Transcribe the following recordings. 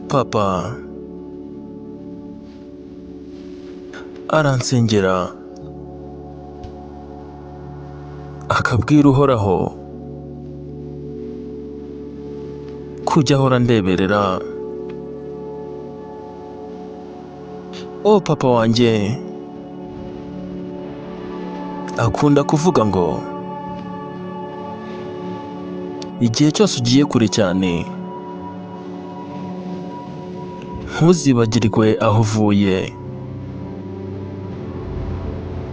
Papa aransengera akabwira Uhoraho kujya ahora ndeberera. Papa wanjye akunda kuvuga ngo igihe cyose ugiye kure cyane ntuzibagirwe aho uvuye,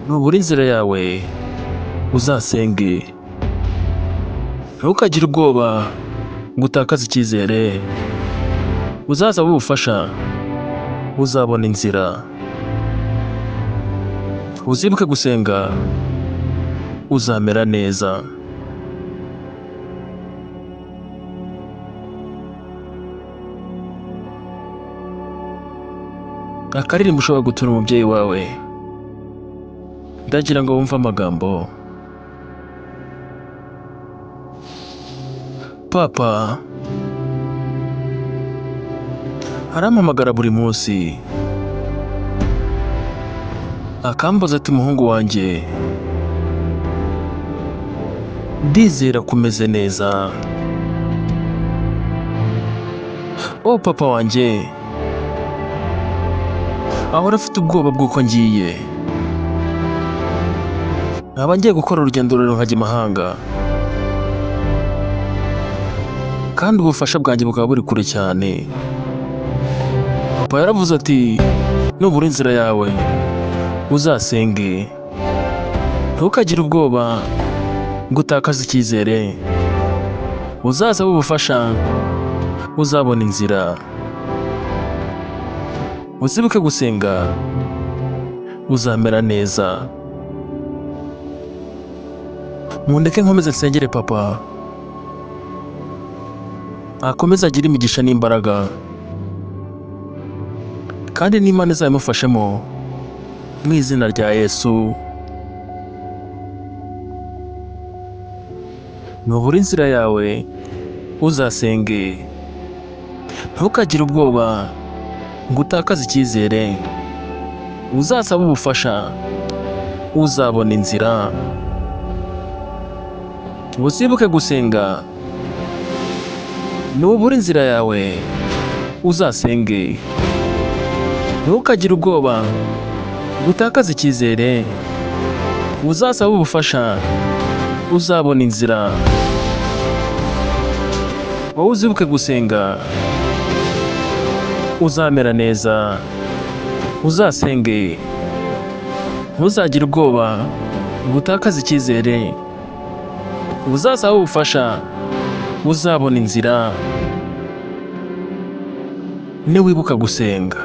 nubura inzira yawe uzasenge, ntukagire ubwoba ngo utakaze icyizere, uzasaba ubufasha uzabona inzira, uzibuke gusenga uzamera neza. Akaririmbo ushobora gutura umubyeyi wawe, ndagira ngo wumve amagambo. Papa arampamagara buri munsi akambaza ati muhungu wanjye, ndizera ko umeze neza. Papa wanjye ahora afite ubwoba bw'uko ngiye, nkaba ngiye gukora urugendo rurerure nkajya imahanga, kandi ubufasha bwanjye bukaba buri kure cyane. Papa yaravuze ati nubura inzira yawe uzasenge, ntukagire ubwoba ngo utakaze icyizere, uzasaba ubufasha uzabona inzira, uzibuke gusenga uzamera neza. Mundeke nkomeze nsengere papa, akomeze agire imigisha n'imbaraga, kandi n'Imana izabimufashemo mu izina rya Yesu. Nubura inzira yawe uzasenge, ntukagire ubwoba ngo utakaze icyizere, uzasaba ubufasha uzabona inzira, uzibuke gusenga, nubura inzira yawe uzasenge, ntukagire ubwoba ngo utakaze icyizere, uzasaba ubufasha uzabona inzira, wowe uzibuke gusenga uzamera neza, uzasenge, ntuzagire ubwoba ngo utakaze icyizere, uzasaba ubufasha uzabona inzira, niwibuka gusenga.